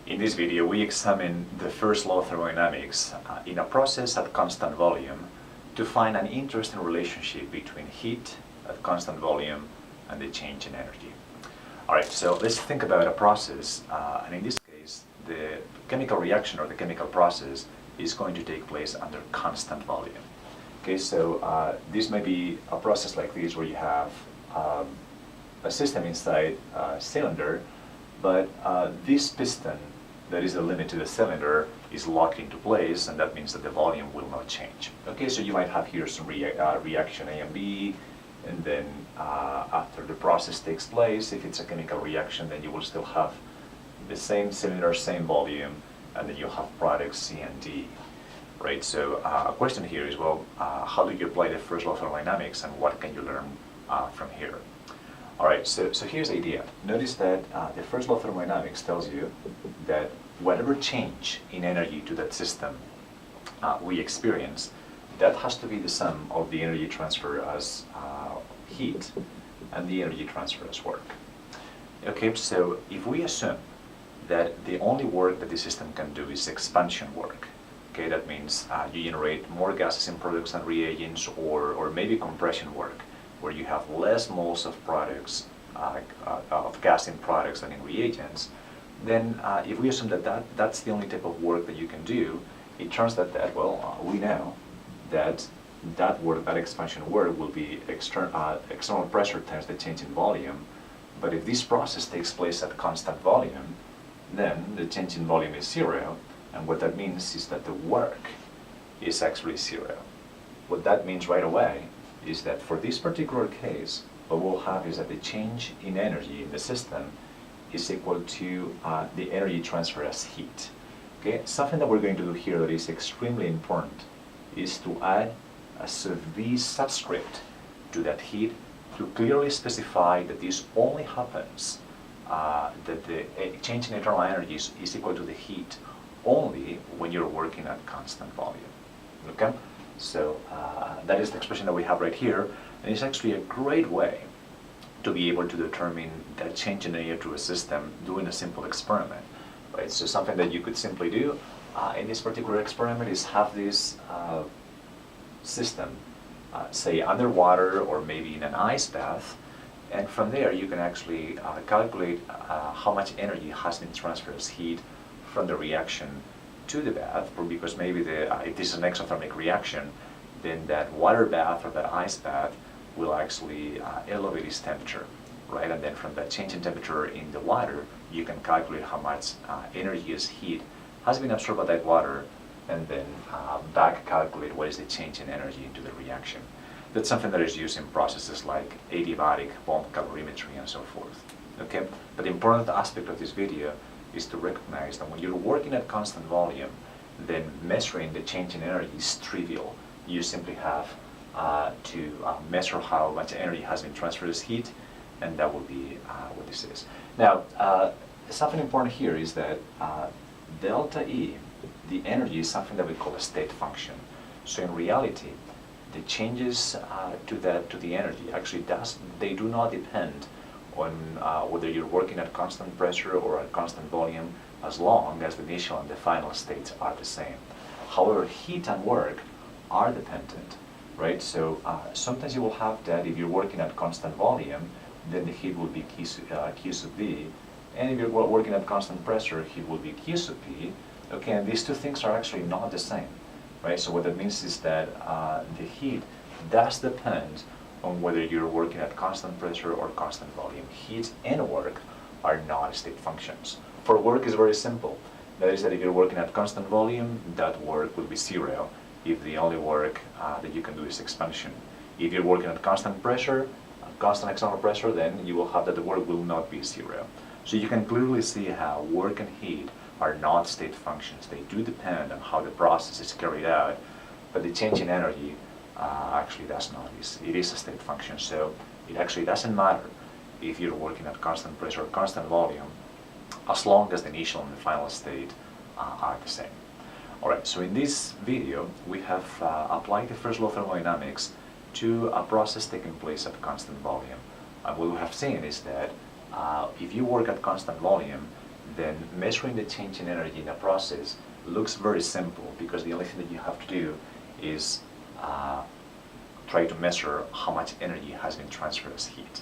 In this video, we examine the first law of thermodynamics in a process at constant volume to find an interesting relationship between heat at constant volume and the change in energy. Alright, so let's think about a process, and in this case, the chemical reaction or the chemical process is going to take place under constant volume. Okay, so this may be a process like this where you have a system inside a cylinder, but this piston that is the limit to the cylinder is locked into place, and that means that the volume will not change. Okay, so you might have here some reaction A and B, and then after the process takes place, if it's a chemical reaction, then you will still have the same cylinder, same volume, and then you'll have products C and D. Right, so a question here is, well, how do you apply the first law of thermodynamics, and what can you learn from here? All right, so here's the idea. Notice that the first law of thermodynamics tells you that whatever change in energy to that system we experience, that has to be the sum of the energy transfer as heat and the energy transfer as work. Okay, so if we assume that the only work that the system can do is expansion work, okay, that means you generate more gases in products and reagents, or maybe compression work, where you have less moles of products, of gas in products than in reagents, then if we assume that that's the only type of work that you can do, it turns out that, we know that work, that expansion work, will be external pressure times the change in volume. But if this process takes place at constant volume, then the change in volume is zero, and what that means is that the work is actually zero. What that means right away is that for this particular case, what we'll have is that the change in energy in the system is equal to the energy transfer as heat. Okay, something that we're going to do here that is extremely important is to add a V subscript to that heat to clearly specify that this only happens, that the change in internal energy is equal to the heat only when you're working at constant volume. Okay, so that is the expression that we have right here, and it's actually a great way to be able to determine that change in energy to a system doing a simple experiment. Right, so something that you could simply do in this particular experiment is have this system, say underwater or maybe in an ice bath, and from there you can actually calculate how much energy has been transferred as heat from the reaction to the bath, because maybe if this is an exothermic reaction, then that water bath or that ice bath will actually elevate its temperature, right? And then from that change in temperature in the water, you can calculate how much energy as heat has been absorbed by that water, and then back calculate what is the change in energy into the reaction. That's something that is used in processes like adiabatic, bomb calorimetry, and so forth. Okay, but the important aspect of this video is to recognize that when you're working at constant volume, then measuring the change in energy is trivial. You simply have to measure how much energy has been transferred as heat, and that will be what this is. Now, something important here is that delta E, the energy, is something that we call a state function. So in reality, the changes to the energy actually they do not depend on whether you're working at constant pressure or at constant volume, as long as the initial and the final states are the same. However, heat and work are dependent, right? So sometimes you will have that if you're working at constant volume, then the heat will be Q sub V, and if you're working at constant pressure, heat will be Q sub P. Okay, and these two things are actually not the same, right? So what that means is that the heat does depend on whether you're working at constant pressure or constant volume. Heat and work are not state functions. For work, is very simple. That is that if you're working at constant volume, that work will be zero if the only work that you can do is expansion. If you're working at constant pressure, constant external pressure, then you will have that the work will not be zero. So you can clearly see how work and heat are not state functions. They do depend on how the process is carried out, but the change in energy actually does not. It is a state function, so it actually doesn't matter if you're working at constant pressure or constant volume, as long as the initial and the final state are the same. Alright, so in this video, we have applied the first law of thermodynamics to a process taking place at constant volume. And what we have seen is that if you work at constant volume, then measuring the change in energy in a process looks very simple, because the only thing that you have to do is try to measure how much energy has been transferred as heat.